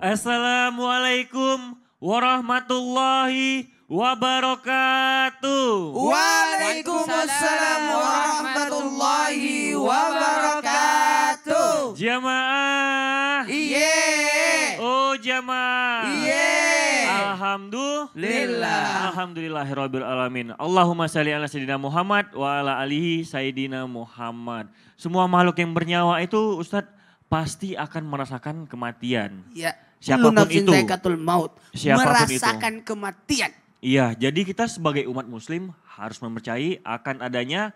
Assalamualaikum warahmatullahi wabarakatuh. Waalaikumsalam warahmatullahi wabarakatuh. Jamaah. Iye. Oh jamaah. Iye. Alhamdulillahirabbil alamin. Allahumma shalli ala sayyidina Muhammad wa ala alihi sayyidina Muhammad. Semua makhluk yang bernyawa itu Ustadz pasti akan merasakan kematian. Ya. Siapapun itu. Maut. Siapapun merasakan kematian. Iya, jadi kita sebagai umat muslim harus mempercayai akan adanya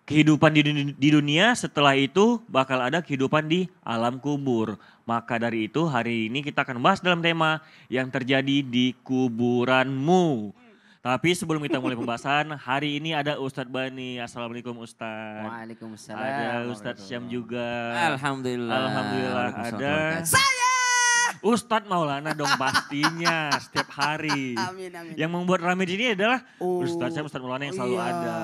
kehidupan di dunia, setelah itu bakal ada kehidupan di alam kubur. Maka dari itu hari ini kita akan bahas dalam tema yang terjadi di kuburanmu. Tapi sebelum kita mulai pembahasan, hari ini ada Ustadz Bani. Assalamualaikum Ustadz. Waalaikumsalam. Ada Ustadz Syam juga. Alhamdulillah. Alhamdulillah ada. Saya. Ustadz Maulana dong pastinya setiap hari. Amin. Yang membuat rame di sini adalah Ustadz Syam, Ustadz Maulana yang selalu ada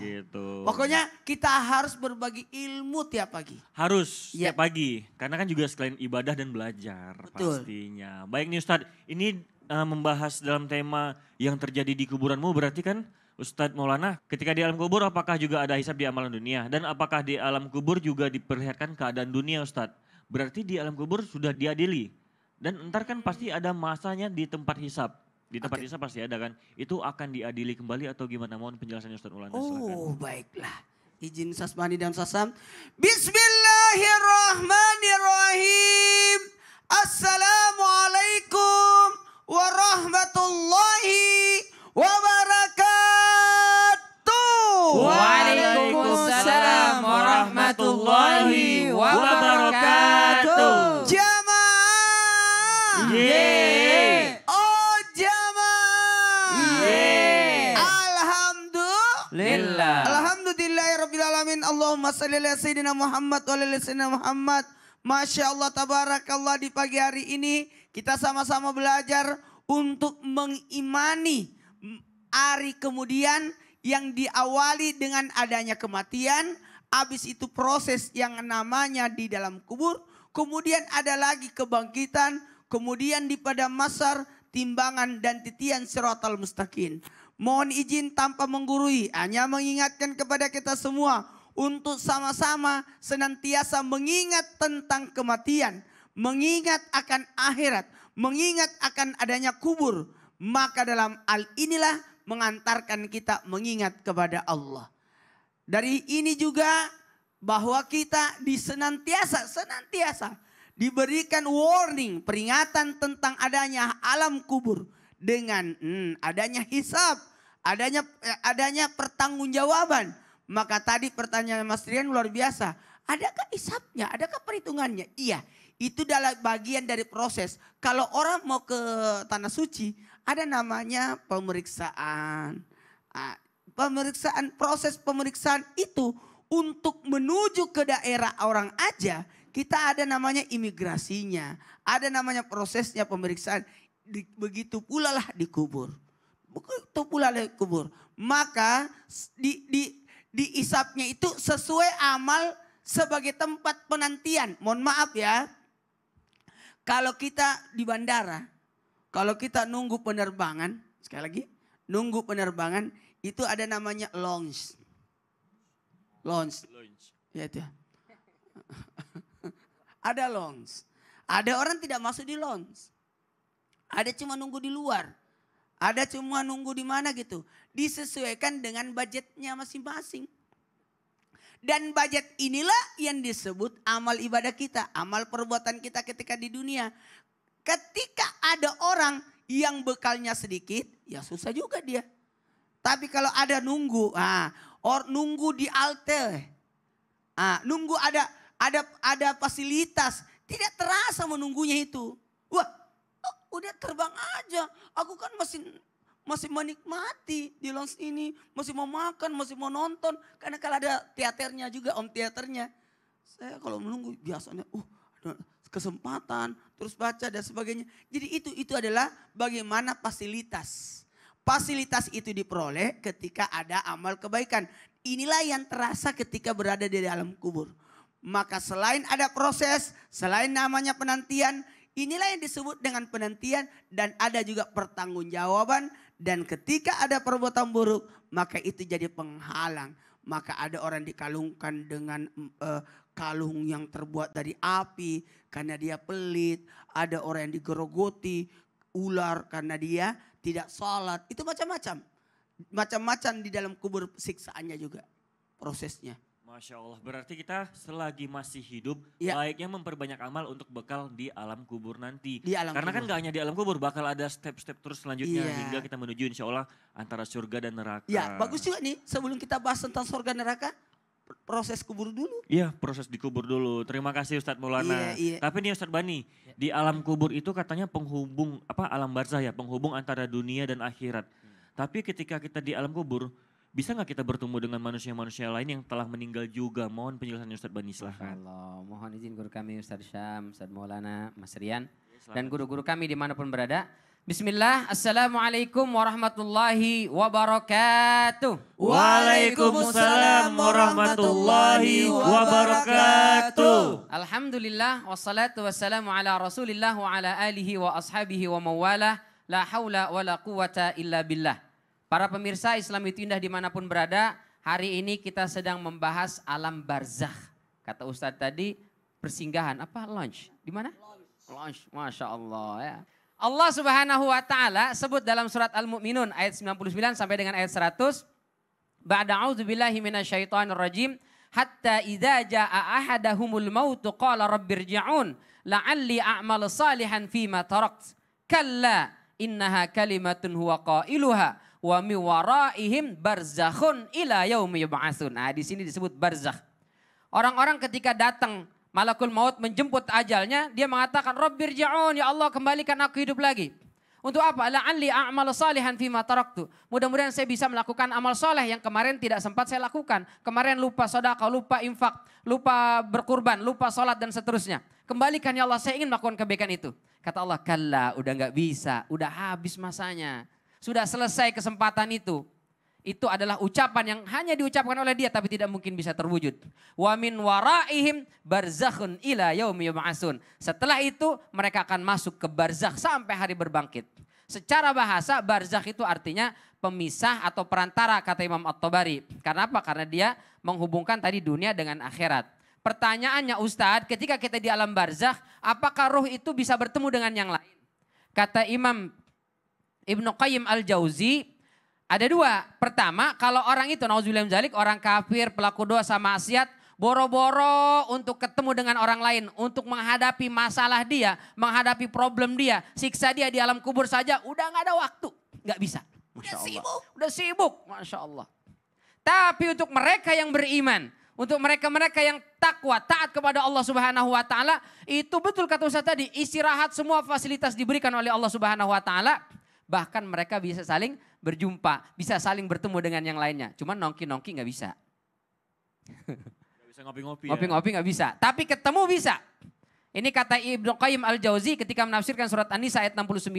gitu. Pokoknya kita harus berbagi ilmu tiap pagi. Harus Ya. setiap pagi. Karena kan juga selain ibadah dan belajar. Betul. Pastinya. Baik nih Ustadz, ini membahas dalam tema yang terjadi di kuburanmu berarti kan Ustadz Maulana, ketika di alam kubur apakah juga ada hisab di amalan dunia? Dan apakah di alam kubur juga diperlihatkan keadaan dunia Ustadz? Berarti di alam kubur sudah diadili. Dan ntar kan pasti ada masanya di tempat hisab. Di tempat hisab pasti ada kan. Itu akan diadili kembali atau gimana? Mohon penjelasannya Ustadz Maulana. Silakan. Baiklah. Izin Sasmani dan Sasam. Bismillahirrahmanirrahim. Assalamualaikum warahmatullahi wabarakatuh. Waalaikumsalam warahmatullahi wabarakatuh. Jamaah. Yeay. Oh jamaah. Yeay. Lillah. Alhamdulillahirrabbilalamin. Allahumma salli ala sayyidina Muhammad wa ala sayyidina Muhammad. Masya Allah tabarakallah, di pagi hari ini kita sama-sama belajar untuk mengimani hari kemudian yang diawali dengan adanya kematian. Habis itu proses yang namanya di dalam kubur. Kemudian ada lagi kebangkitan. Kemudian di padang mahsyar, timbangan dan titian siratal mustaqim. Mohon izin tanpa menggurui, hanya mengingatkan kepada kita semua untuk sama-sama senantiasa mengingat tentang kematian, mengingat akan akhirat, mengingat akan adanya kubur. Maka dalam hal inilah mengantarkan kita mengingat kepada Allah. Dari ini juga bahwa kita senantiasa diberikan warning, peringatan tentang adanya alam kubur dengan adanya hisab, adanya pertanggungjawaban. Maka tadi pertanyaan Mas Rian luar biasa. Adakah hisabnya? Adakah perhitungannya? Iya, itu adalah bagian dari proses. Kalau orang mau ke tanah suci, ada namanya pemeriksaan. Proses pemeriksaan itu untuk menuju ke daerah orang aja, kita ada namanya imigrasinya. Ada namanya prosesnya pemeriksaan. Begitu pula lah di kubur. Begitu pula di kubur. Maka di isapnya itu sesuai amal sebagai tempat penantian. Mohon maaf ya. Kalau kita di bandara, kalau kita nunggu penerbangan, sekali lagi, nunggu penerbangan itu ada namanya lounge. Ya itu. Ada lounge. Ada orang tidak masuk di lounge. Ada cuma nunggu di luar. Ada cuma nunggu di mana gitu. Disesuaikan dengan budgetnya masing-masing. Dan budget inilah yang disebut amal ibadah kita. Amal perbuatan kita ketika di dunia. Ketika ada orang yang bekalnya sedikit, ya susah juga dia. Tapi kalau ada nunggu, nunggu di halte. Nunggu ada fasilitas. Tidak terasa menunggunya itu. Wah, udah terbang aja. Aku kan masih menikmati di lounge ini. Masih mau makan, masih mau nonton. Karena kalau ada teaternya juga, om teaternya. Saya kalau menunggu biasanya, ada kesempatan, terus baca dan sebagainya. Jadi itu adalah bagaimana fasilitas. Fasilitas itu diperoleh ketika ada amal kebaikan. Inilah yang terasa ketika berada di dalam kubur. Maka selain ada proses, selain namanya penantian, inilah yang disebut dengan penantian dan ada juga pertanggungjawaban. Dan ketika ada perbuatan buruk, maka itu jadi penghalang. Maka ada orang dikalungkan dengan kalung yang terbuat dari api karena dia pelit. Ada orang yang digerogoti ular karena dia tidak sholat. Itu macam-macam. Macam-macam di dalam kubur siksaannya juga prosesnya. Masya Allah, berarti kita selagi masih hidup Ya. baiknya memperbanyak amal untuk bekal di alam kubur nanti. Di alam Karena kan kubur. gak hanya di alam kubur, bakal ada step-step terus selanjutnya Iya. hingga kita menuju insya Allah antara surga dan neraka. Ya, bagus juga nih sebelum kita bahas tentang surga neraka, proses kubur dulu. Iya, proses dikubur dulu. Terima kasih Ustadz Maulana. Iya, iya. Tapi nih Ustadz Bani, di alam kubur itu katanya penghubung, alam barzah ya, penghubung antara dunia dan akhirat. Tapi ketika kita di alam kubur, bisa nggak kita bertemu dengan manusia-manusia lain yang telah meninggal juga? Mohon penjelasannya Ustadz Bani, silahkan. Allah, mohon izin guru kami Ustaz Syam, Ustaz Maulana, Mas Rian, Selamat. dan guru-guru kami dimanapun berada. Bismillah, Assalamualaikum warahmatullahi wabarakatuh. Waalaikumsalam warahmatullahi wabarakatuh. Alhamdulillah, wassalatu wassalamu ala rasulillah wa ala alihi wa ashabihi wa mawalah. La hawla wa la quwata illa billah. Para pemirsa Islam itu indah dimanapun berada, hari ini kita sedang membahas alam barzakh. Kata Ustadz tadi, persinggahan, apa launch? Di mana? Launch, Masya Allah ya. Allah Subhanahu wa Ta'ala sebut dalam surat Al-Mu'minun ayat 99 sampai dengan ayat 100. Ba'da a'udzubillahi minasyaitonir rajim. Hatta idza jaa ahadahumul mautu qala rabbirji'un la'alli a'mal salihan fima tarakt. Kalla innaha kalimatun huwa qailuha wa mi waraihim barzakhun ila yaumi yub'atsun. Nah, di sini disebut barzakh. Orang-orang ketika datang malakul maut menjemput ajalnya, dia mengatakan rabbirji'un, ya Allah kembalikan aku hidup lagi. Untuk apa? La'alli a'mal salihan fima taraktu. Mudah-mudahan saya bisa melakukan amal soleh yang kemarin tidak sempat saya lakukan. Kemarin lupa sedekah, lupa infak, lupa berkurban, lupa sholat dan seterusnya. Kembalikan ya Allah, saya ingin melakukan kebaikan itu. Kata Allah, kalla, udah gak bisa, udah habis masanya. Sudah selesai kesempatan itu. Itu adalah ucapan yang hanya diucapkan oleh dia tapi tidak mungkin bisa terwujud. Wa min waraihim barzakhun ila yaumi yub'atsun. Setelah itu mereka akan masuk ke barzakh sampai hari berbangkit. Secara bahasa barzakh itu artinya pemisah atau perantara kata Imam At-Tabari. Karena apa? Karena dia menghubungkan tadi dunia dengan akhirat. Pertanyaannya Ustadz, ketika kita di alam barzakh, apakah roh itu bisa bertemu dengan yang lain? Kata Imam Ibnu Qayyim Al-Jauzi, ada dua. Pertama, kalau orang itu, nauzubillah min dzalik, orang kafir, pelaku dosa, maksiat, boro-boro untuk ketemu dengan orang lain, untuk menghadapi masalah dia, menghadapi problem dia, siksa dia di alam kubur saja, udah gak ada waktu. Gak bisa. Masya Allah. Udah sibuk. Masya Allah. Tapi untuk mereka yang beriman, untuk mereka-mereka yang takwa, taat kepada Allah Subhanahu wa Ta'ala, itu betul kata Ustaz tadi, istirahat semua fasilitas diberikan oleh Allah Subhanahu wa Ta'ala. Bahkan mereka bisa saling berjumpa, bisa saling bertemu dengan yang lainnya. Cuman nongki-nongki gak bisa. Gak bisa ngopi-ngopi ya. Ngopi-ngopi gak bisa, tapi ketemu bisa. Ini kata Ibnu Qayyim Al-Jauzi ketika menafsirkan surat An-Nisa ayat 69.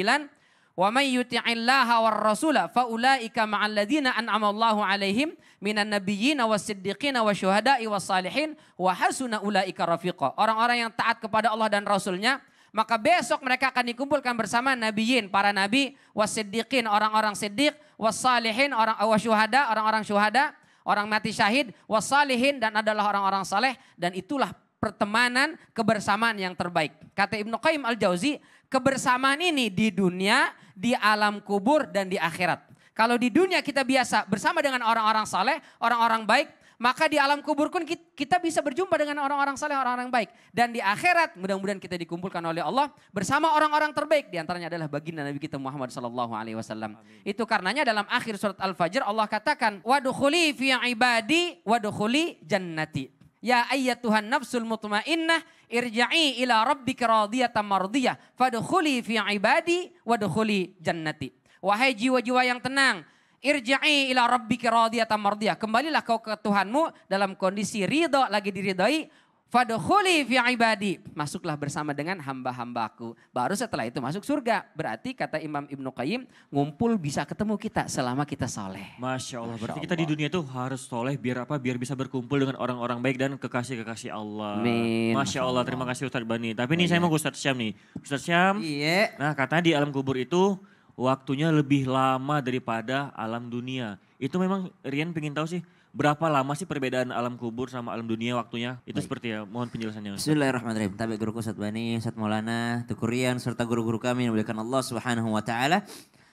Wa may yuti'illaha war rasula faulaika ma'al ladzina an'ama Allahu 'alaihim minan nabiyyin was-siddiqin wasyuhada'i was-salihin wa hasuna ulaika rafiqa. Orang-orang yang taat kepada Allah dan Rasulnya, maka besok mereka akan dikumpulkan bersama nabiyin, para nabi, was-siddiqin, orang-orang siddiq, was-salihin, orang wasyuhada, orang-orang syuhada, orang mati syahid, was-salihin, dan adalah orang-orang saleh, dan itulah pertemanan kebersamaan yang terbaik. Kata Ibnu Qayyim Al-Jauzi, kebersamaan ini di dunia, di alam kubur, dan di akhirat. Kalau di dunia kita biasa bersama dengan orang-orang saleh, orang-orang baik, maka di alam kubur pun kita bisa berjumpa dengan orang-orang saleh, orang-orang baik. Dan di akhirat mudah-mudahan kita dikumpulkan oleh Allah bersama orang-orang terbaik. Di antaranya adalah baginda Nabi kita Muhammad SAW. Itu karenanya dalam akhir surat Al-Fajr Allah katakan, wadukhuli fi ibadi wadukhuli jannati. Ya ayyatuhan nafsul mutmainnah irja'i ila rabbika radiyatan mardiyah. Fadukhuli fi ibadi wadukhuli jannati. Wahai jiwa-jiwa yang tenang, irja'i ila rabbika radiyatan mardiyah. Kembalilah kau ke Tuhanmu dalam kondisi ridha, lagi diridhai. Fadkhuli fi ibadi. Masuklah bersama dengan hamba-hambaku. Baru setelah itu masuk surga. Berarti kata Imam Ibnu Qayyim, ngumpul bisa ketemu kita selama kita soleh. Masya Allah, berarti Masya kita di Allah. dunia itu harus soleh biar apa? Biar bisa berkumpul dengan orang-orang baik dan kekasih-kekasih Allah. Amin. Masya Allah, terima kasih Ustadz Bani. Tapi Oh, nih saya iya. mau ke Ustadz Syam nih. Ustadz Syam, Iya. nah katanya di alam kubur itu waktunya lebih lama daripada alam dunia. Itu memang Rian pengen tahu sih, berapa lama sih perbedaan alam kubur sama alam dunia waktunya? Itu seperti ya, mohon penjelasannya Ustadz. Bismillahirrahmanirrahim. Tabi guruku Ustaz Bani, Ustaz Maulana, Tukurian, serta guru-guru kami yang dimuliakan Allah Subhanahu wa taala.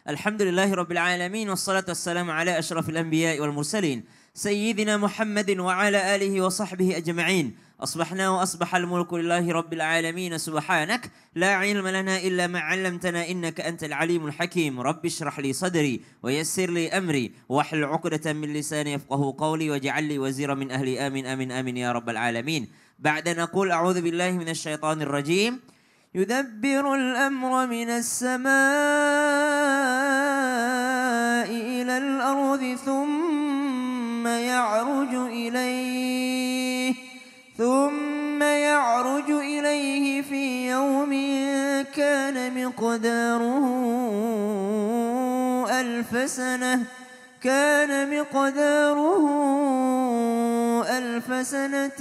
Alhamdulillahirabbil alamin wassalatu wassalamu ala asyrafil anbiya'i wal mursalin sayyidina Muhammadin wa ala alihi wa sahbihi ajma'in. أصبحنا وأصبح الملك لله رب العالمين سبحانك لا علم لنا إلا ما علمتنا إنك أنت العليم الحكيم رب اشرح لي صدري ويسر لي أمري واحلل عقدة من لساني يفقه قولي واجعل لي وزيرا من أهلي آمين آمين آمين يا رب العالمين. بعد نقول أعوذ بالله من الشيطان الرجيم يدبر الأمر من السماء إلى الأرض ثم يعرج إليه في يوم كان مقداره ألف سنة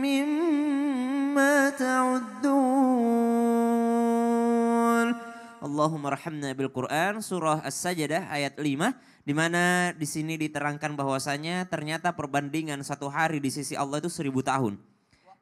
مما تعدون. Allahumma rahamna bil Quran, surah As-Sajdah ayat 5, di mana di sini diterangkan bahwasanya ternyata perbandingan satu hari di sisi Allah itu 1000 tahun.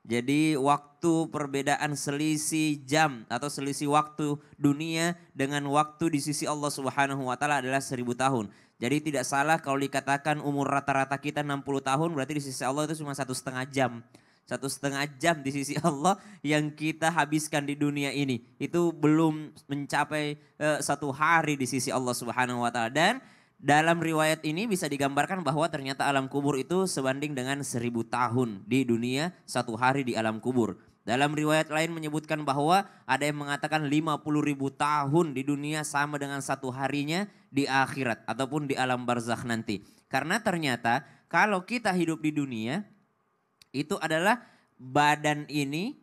Jadi waktu perbedaan selisih jam atau selisih waktu dunia dengan waktu di sisi Allah Subhanahu wa taala adalah 1000 tahun. Jadi tidak salah kalau dikatakan umur rata-rata kita 60 tahun, berarti di sisi Allah itu cuma 1,5 jam. 1,5 jam di sisi Allah yang kita habiskan di dunia ini. Itu belum mencapai satu hari di sisi Allah Subhanahu wa taala. Dan dalam riwayat ini bisa digambarkan bahwa ternyata alam kubur itu sebanding dengan 1000 tahun di dunia, satu hari di alam kubur. Dalam riwayat lain menyebutkan bahwa ada yang mengatakan 50.000 tahun di dunia sama dengan satu harinya di akhirat ataupun di alam barzakh nanti. Karena ternyata kalau kita hidup di dunia itu adalah badan ini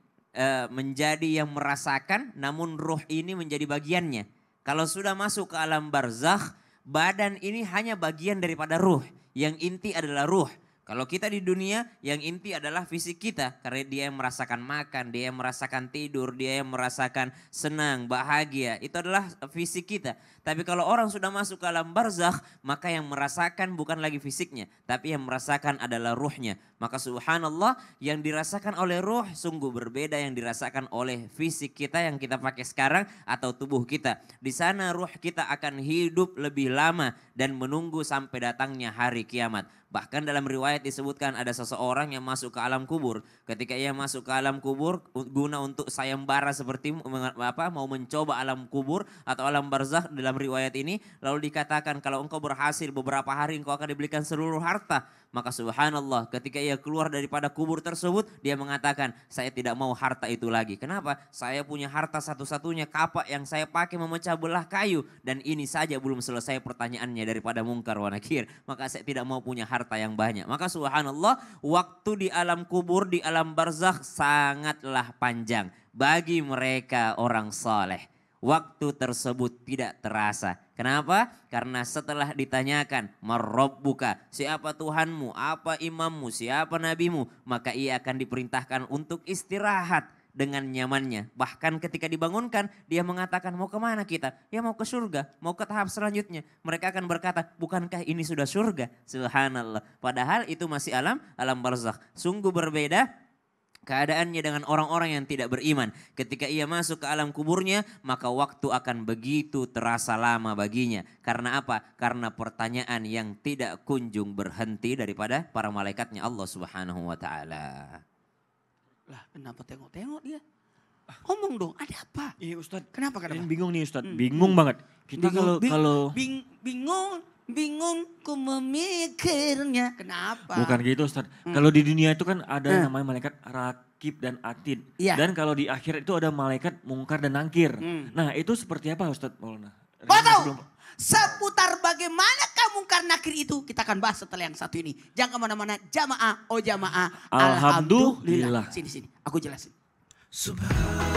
menjadi yang merasakan, namun ruh ini menjadi bagiannya. Kalau sudah masuk ke alam barzakh, badan ini hanya bagian daripada ruh. Yang inti adalah ruh. Kalau kita di dunia, yang inti adalah fisik kita. Karena dia yang merasakan makan, dia yang merasakan tidur, dia yang merasakan senang, bahagia. Itu adalah fisik kita. Tapi kalau orang sudah masuk ke alam barzakh, maka yang merasakan bukan lagi fisiknya. Tapi yang merasakan adalah ruhnya. Maka subhanallah, yang dirasakan oleh ruh sungguh berbeda yang dirasakan oleh fisik kita yang kita pakai sekarang atau tubuh kita. Di sana ruh kita akan hidup lebih lama dan menunggu sampai datangnya hari kiamat. Bahkan dalam riwayat disebutkan ada seseorang yang masuk ke alam kubur. Ketika ia masuk ke alam kubur guna untuk sayembara seperti mau mencoba alam kubur atau alam barzakh dalam riwayat ini. Lalu dikatakan kalau engkau berhasil beberapa hari engkau akan diberikan seluruh harta. Maka subhanallah ketika ia keluar daripada kubur tersebut dia mengatakan saya tidak mau harta itu lagi. Kenapa? Saya punya harta satu-satunya kapak yang saya pakai memecah belah kayu. Dan ini saja belum selesai pertanyaannya daripada mungkar wa nakir. Maka saya tidak mau punya harta yang banyak. Maka subhanallah waktu di alam kubur, di alam barzakh sangatlah panjang. Bagi mereka orang saleh. Waktu tersebut tidak terasa. Kenapa? Karena setelah ditanyakan, marrabbuka, siapa Tuhanmu, apa imammu, siapa nabimu, maka ia akan diperintahkan untuk istirahat dengan nyamannya. Bahkan ketika dibangunkan, dia mengatakan mau kemana kita? Ya mau ke surga, mau ke tahap selanjutnya. Mereka akan berkata, bukankah ini sudah surga? Subhanallah. Padahal itu masih alam barzakh. Sungguh berbeda keadaannya dengan orang-orang yang tidak beriman. Ketika ia masuk ke alam kuburnya, maka waktu akan begitu terasa lama baginya. Karena apa? Karena pertanyaan yang tidak kunjung berhenti daripada para malaikatnya Allah Subhanahu wa taala. Lah kenapa tengok-tengok dia? Ngomong dong, ada apa? Iya Ustadz. Kenapa? Yang bingung nih Ustadz, bingung banget. Kita kalau bingung ku memikirnya. Kenapa? bukan gitu Ustadz. Kalau di dunia itu kan ada yang namanya malaikat Rakib dan Atid. Iya. Dan kalau di akhirat itu ada malaikat Mungkar dan Nangkir. Nah itu seperti apa Ustadz Maulana? Mau tahu? Seputar bagaimanakah mungkar nakir itu kita akan bahas setelah yang satu ini. Jangan kemana-mana, jamaah, oh jamaah. Alhamdulillah. Sini, aku jelasin. Subhan